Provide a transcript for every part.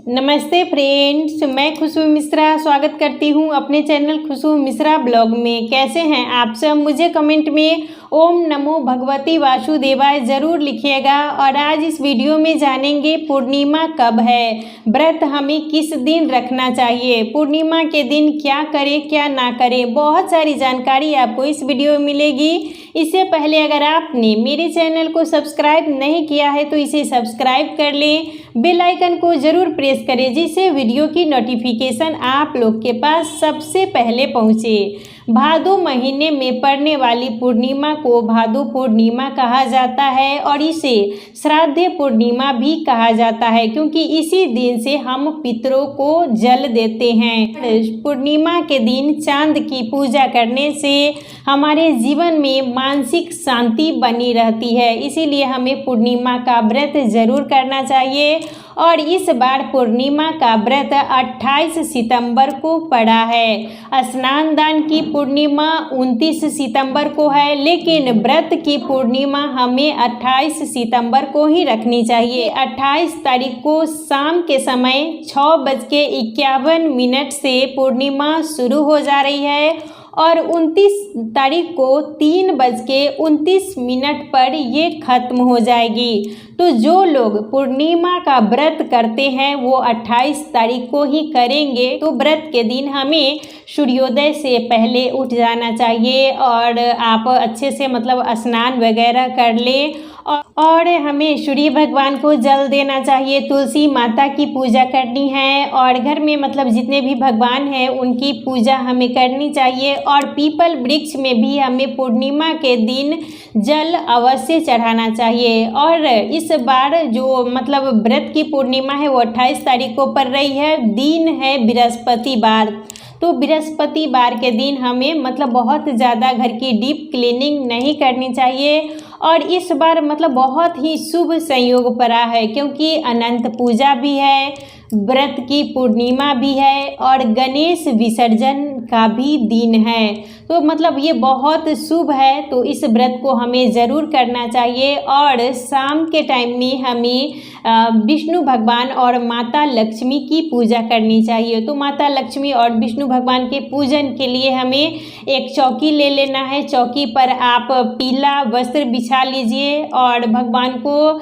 नमस्ते फ्रेंड्स, मैं खुशबू मिश्रा स्वागत करती हूँ अपने चैनल खुशबू मिश्रा ब्लॉग में। कैसे हैं आप सब? मुझे कमेंट में ओम नमो भगवती वासुदेवाय ज़रूर लिखिएगा। और आज इस वीडियो में जानेंगे पूर्णिमा कब है, व्रत हमें किस दिन रखना चाहिए, पूर्णिमा के दिन क्या करें क्या ना करें, बहुत सारी जानकारी आपको इस वीडियो में मिलेगी। इससे पहले अगर आपने मेरे चैनल को सब्सक्राइब नहीं किया है तो इसे सब्सक्राइब कर लें, बेल आइकन को ज़रूर प्रेस करें जिससे वीडियो की नोटिफिकेशन आप लोग के पास सबसे पहले पहुँचे। भादो महीने में पड़ने वाली पूर्णिमा को भादो पूर्णिमा कहा जाता है और इसे श्राद्ध पूर्णिमा भी कहा जाता है, क्योंकि इसी दिन से हम पितरों को जल देते हैं। पूर्णिमा के दिन चांद की पूजा करने से हमारे जीवन में मानसिक शांति बनी रहती है, इसीलिए हमें पूर्णिमा का व्रत जरूर करना चाहिए। और इस बार पूर्णिमा का व्रत 28 सितंबर को पड़ा है। स्नान दान की पूर्णिमा 29 सितंबर को है, लेकिन व्रत की पूर्णिमा हमें 28 सितंबर को ही रखनी चाहिए। 28 तारीख को शाम के समय 6:51 से पूर्णिमा शुरू हो जा रही है और 29 तारीख को 3:29 पर ये खत्म हो जाएगी। तो जो लोग पूर्णिमा का व्रत करते हैं वो 28 तारीख को ही करेंगे। तो व्रत के दिन हमें सूर्योदय से पहले उठ जाना चाहिए और आप अच्छे से स्नान वगैरह कर लें और हमें सूर्य भगवान को जल देना चाहिए। तुलसी माता की पूजा करनी है और घर में जितने भी भगवान हैं उनकी पूजा हमें करनी चाहिए। और पीपल वृक्ष में भी हमें पूर्णिमा के दिन जल अवश्य चढ़ाना चाहिए। और इस बार जो व्रत की पूर्णिमा है वो 28 तारीख को पड़ रही है, दिन है बृहस्पतिवार। तो बृहस्पतिवार के दिन हमें बहुत ज़्यादा घर की डीप क्लीनिंग नहीं करनी चाहिए। और इस बार बहुत ही शुभ संयोग पड़ा है, क्योंकि अनंत पूजा भी है, व्रत की पूर्णिमा भी है और गणेश विसर्जन का भी दिन है। तो ये बहुत शुभ है, तो इस व्रत को हमें ज़रूर करना चाहिए। और शाम के टाइम में हमें विष्णु भगवान और माता लक्ष्मी की पूजा करनी चाहिए। तो माता लक्ष्मी और विष्णु भगवान के पूजन के लिए हमें एक चौकी ले लेना है। चौकी पर आप पीला वस्त्र बिछा लीजिए और भगवान को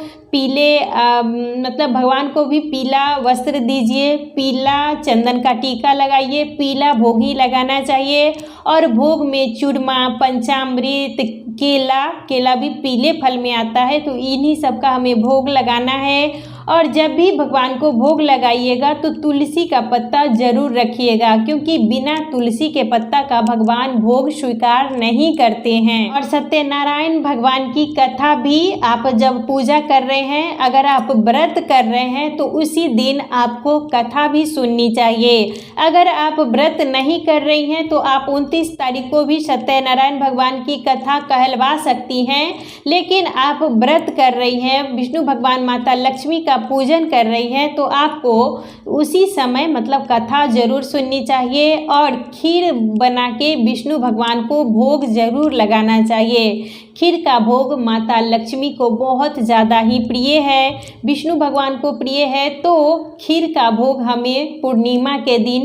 भगवान को भी पीला वस्त्र दीजिए, पीला चंदन का टीका लगाइए, पीला भोग ही लगाना चाहिए। और भोग में चूरमा, पंचामृत, केला भी पीले फल में आता है, तो इन्हीं सब का हमें भोग लगाना है। और जब भी भगवान को भोग लगाइएगा तो तुलसी का पत्ता जरूर रखिएगा, क्योंकि बिना तुलसी के पत्ता का भगवान भोग स्वीकार नहीं करते हैं। और सत्यनारायण भगवान की कथा भी आप जब पूजा कर रहे हैं, अगर आप व्रत कर रहे हैं तो उसी दिन आपको कथा भी सुननी चाहिए। अगर आप व्रत नहीं कर रही हैं तो आप 29 तारीख को भी सत्यनारायण भगवान की कथा कहलवा सकती हैं, लेकिन आप व्रत कर रही हैं, विष्णु भगवान माता लक्ष्मी का पूजन कर रही है, तो आपको उसी समय कथा जरूर सुननी चाहिए। और खीर बना के विष्णु भगवान को भोग जरूर लगाना चाहिए। खीर का भोग माता लक्ष्मी को बहुत ज़्यादा ही प्रिय है, विष्णु भगवान को प्रिय है। तो खीर का भोग हमें पूर्णिमा के दिन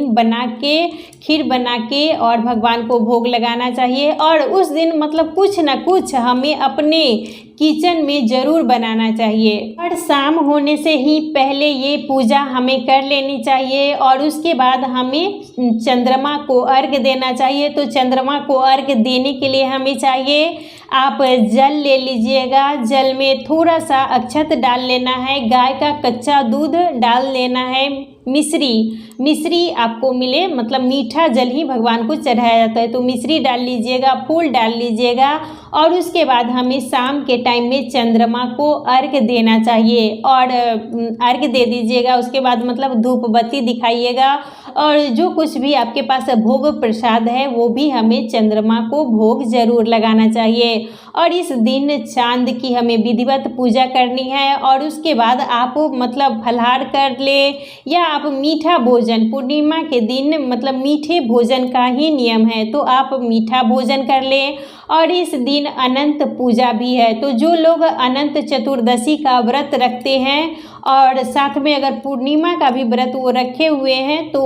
खीर बना के और भगवान को भोग लगाना चाहिए। और उस दिन कुछ न कुछ हमें अपने किचन में ज़रूर बनाना चाहिए। और शाम होने से ही पहले ये पूजा हमें कर लेनी चाहिए और उसके बाद हमें चंद्रमा को अर्घ्य देना चाहिए। तो चंद्रमा को अर्घ्य देने के लिए हमें चाहिए, आप जल ले लीजिएगा, जल में थोड़ा सा अक्षत डाल लेना है, गाय का कच्चा दूध डाल लेना है, मिश्री आपको मिले, मीठा जल ही भगवान को चढ़ाया जाता है, तो मिश्री डाल लीजिएगा, फूल डाल लीजिएगा। और उसके बाद हमें शाम के टाइम में चंद्रमा को अर्घ्य देना चाहिए और अर्घ्य दे दीजिएगा। उसके बाद धूप बत्ती दिखाइएगा और जो कुछ भी आपके पास भोग प्रसाद है वो भी हमें चंद्रमा को भोग जरूर लगाना चाहिए। और इस दिन चांद की हमें विधिवत पूजा करनी है। और उसके बाद आप मतलब फलाहार कर ले या आप मीठा भोजन, पूर्णिमा के दिन मतलब मीठे भोजन का ही नियम है, तो आप मीठा भोजन कर लें। और इस दिन अनंत पूजा भी है, तो जो लोग अनंत चतुर्दशी का व्रत रखते हैं और साथ में अगर पूर्णिमा का भी व्रत वो रखे हुए हैं, तो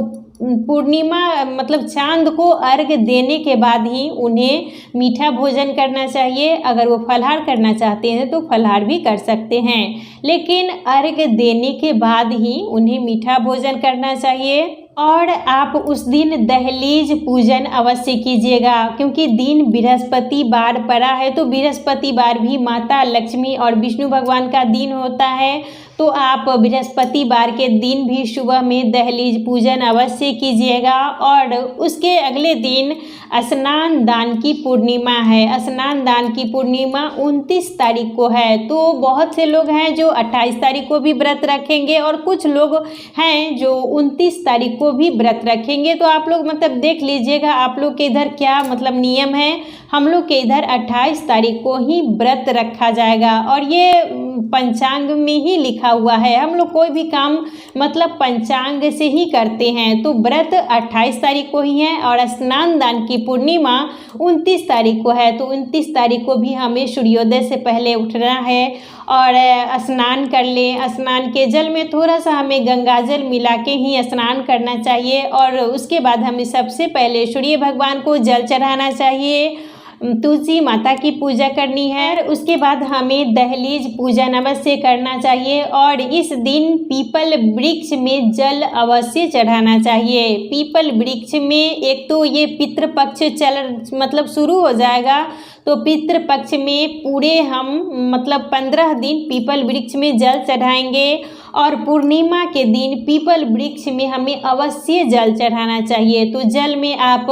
पूर्णिमा मतलब चांद को अर्घ देने के बाद ही उन्हें मीठा भोजन करना चाहिए। अगर वो फलाहार करना चाहते हैं तो फलाहार भी कर सकते हैं, लेकिन अर्घ देने के बाद ही उन्हें मीठा भोजन करना चाहिए। और आप उस दिन दहलीज पूजन अवश्य कीजिएगा, क्योंकि दिन बृहस्पतिवार पड़ा है, तो बृहस्पतिवार भी माता लक्ष्मी और विष्णु भगवान का दिन होता है। तो आप बृहस्पतिवार के दिन भी सुबह में दहलीज पूजन अवश्य कीजिएगा। और उसके अगले दिन स्नान दान की पूर्णिमा है। स्नान दान की पूर्णिमा 29 तारीख को है, तो बहुत से लोग हैं जो 28 तारीख को भी व्रत रखेंगे और कुछ लोग हैं जो 29 तारीख को भी व्रत रखेंगे। तो आप लोग मतलब देख लीजिएगा आप लोग के इधर क्या मतलब नियम है। हम लोग के इधर 28 तारीख को ही व्रत रखा जाएगा और ये पंचांग में ही लिखा हुआ है। हम लोग कोई भी काम मतलब पंचांग से ही करते हैं, तो व्रत 28 तारीख को ही है और स्नान दान की पूर्णिमा 29 तारीख को है। तो 29 तारीख को भी हमें सूर्योदय से पहले उठना है और स्नान कर लें। स्नान के जल में थोड़ा सा हमें गंगा जल मिला के ही स्नान करना चाहिए और उसके बाद हमें सबसे पहले सूर्य भगवान को जल चढ़ाना चाहिए, तुलसी माता की पूजा करनी है। उसके बाद हमें दहलीज पूजन अवश्य करना चाहिए और इस दिन पीपल वृक्ष में जल अवश्य चढ़ाना चाहिए। पीपल वृक्ष में एक तो ये पितृपक्ष मतलब शुरू हो जाएगा, तो पितृपक्ष में पूरे हम मतलब 15 दिन पीपल वृक्ष में जल चढ़ाएंगे और पूर्णिमा के दिन पीपल वृक्ष में हमें अवश्य जल चढ़ाना चाहिए। तो जल में आप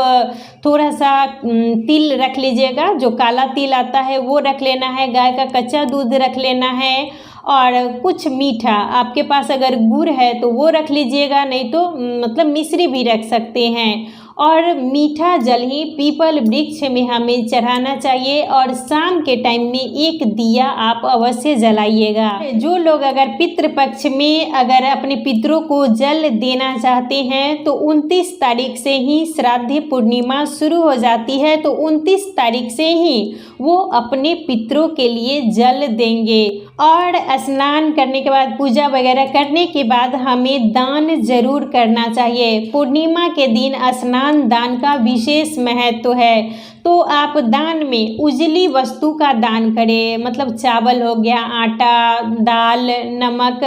थोड़ा सा तिल रख लीजिएगा, जो काला तिल आता है वो रख लेना है, गाय का कच्चा दूध रख लेना है और कुछ मीठा, आपके पास अगर गुड़ है तो वो रख लीजिएगा, नहीं तो मतलब मिश्री भी रख सकते हैं। और मीठा जल ही पीपल वृक्ष में हमें चढ़ाना चाहिए और शाम के टाइम में एक दिया आप अवश्य जलाइएगा। जो लोग अगर पितृपक्ष में अगर अपने पितरों को जल देना चाहते हैं तो 29 तारीख से ही श्राद्ध पूर्णिमा शुरू हो जाती है, तो 29 तारीख से ही वो अपने पितरों के लिए जल देंगे। और स्नान करने के बाद पूजा वगैरह करने के बाद हमें दान जरूर करना चाहिए। पूर्णिमा के दिन स्नान दान का विशेष महत्व है, तो आप दान में उजली वस्तु का दान करें, मतलब चावल हो गया, आटा, दाल, नमक,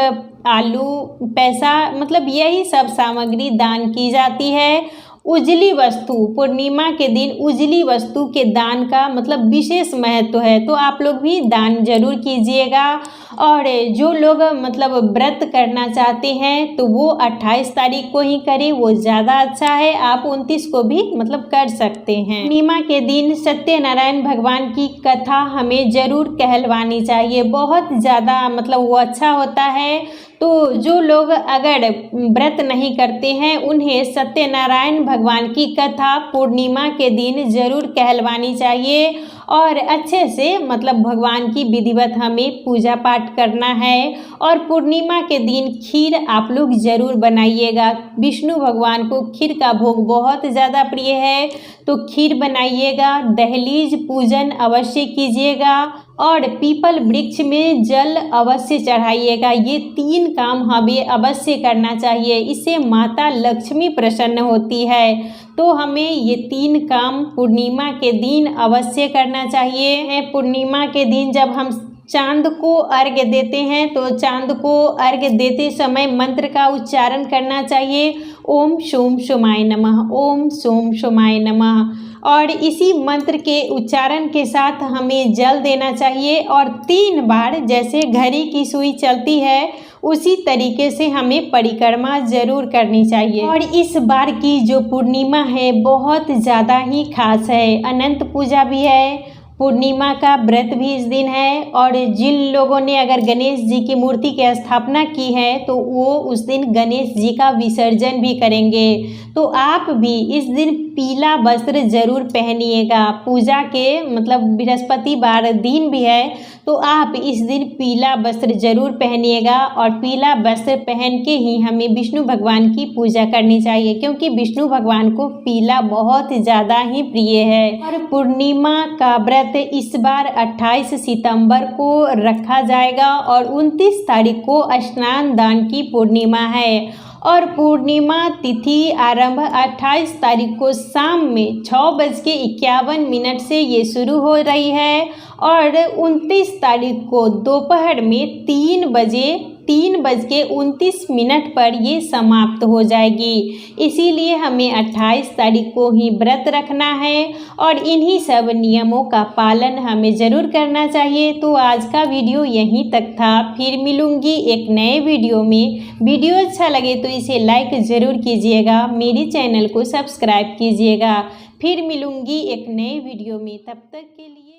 आलू, पैसा, मतलब यही सब सामग्री दान की जाती है। उजली वस्तु पूर्णिमा के दिन उजली वस्तु के दान का मतलब विशेष महत्व है, तो आप लोग भी दान जरूर कीजिएगा। और जो लोग मतलब व्रत करना चाहते हैं तो वो 28 तारीख को ही करें, वो ज़्यादा अच्छा है। आप 29 को भी मतलब कर सकते हैं। पूर्णिमा के दिन सत्यनारायण भगवान की कथा हमें जरूर कहलवानी चाहिए, बहुत ज़्यादा मतलब वो अच्छा होता है। तो जो लोग अगर व्रत नहीं करते हैं उन्हें सत्यनारायण भगवान की कथा पूर्णिमा के दिन जरूर कहलवानी चाहिए और अच्छे से मतलब भगवान की विधिवत हमें पूजा पाठ करना है। और पूर्णिमा के दिन खीर आप लोग ज़रूर बनाइएगा, विष्णु भगवान को खीर का भोग बहुत ज़्यादा प्रिय है, तो खीर बनाइएगा। दहलीज पूजन अवश्य कीजिएगा और पीपल वृक्ष में जल अवश्य चढ़ाइएगा। ये 3 काम हमें अवश्य करना चाहिए, इससे माता लक्ष्मी प्रसन्न होती है। तो हमें ये 3 काम पूर्णिमा के दिन अवश्य करना चाहिए। पूर्णिमा के दिन जब हम चांद को अर्घ्य देते हैं तो चांद को अर्घ्य देते समय मंत्र का उच्चारण करना चाहिए, ओम सोम सोमाय नमः, ओम सोम सोमाय नमः। और इसी मंत्र के उच्चारण के साथ हमें जल देना चाहिए और 3 बार जैसे घड़ी की सुई चलती है उसी तरीके से हमें परिक्रमा जरूर करनी चाहिए। और इस बार की जो पूर्णिमा है बहुत ज़्यादा ही खास है, अनंत पूजा भी है पूर्णिमा का व्रत भी इस दिन है। और जिन लोगों ने अगर गणेश जी की मूर्ति की स्थापना की है तो वो उस दिन गणेश जी का विसर्जन भी करेंगे। तो आप भी इस दिन पीला वस्त्र जरूर पहनिएगा। पूजा के मतलब बृहस्पतिवार दिन भी है तो आप इस दिन पीला वस्त्र जरूर पहनिएगा। और पीला वस्त्र पहन के ही हमें विष्णु भगवान की पूजा करनी चाहिए, क्योंकि विष्णु भगवान को पीला बहुत ज़्यादा ही प्रिय है। और पूर्णिमा का व्रत इस बार 28 सितंबर को रखा जाएगा और 29 तारीख को स्नान दान की पूर्णिमा है। और पूर्णिमा तिथि आरंभ 28 तारीख को शाम में 6:51 से ये शुरू हो रही है और 29 तारीख को दोपहर में 3:29 पर ये समाप्त हो जाएगी। इसीलिए हमें 28 तारीख को ही व्रत रखना है और इन्हीं सब नियमों का पालन हमें ज़रूर करना चाहिए। तो आज का वीडियो यहीं तक था, फिर मिलूँगी एक नए वीडियो में। वीडियो अच्छा लगे तो इसे लाइक ज़रूर कीजिएगा, मेरे चैनल को सब्सक्राइब कीजिएगा। फिर मिलूँगी एक नए वीडियो में, तब तक के लिए।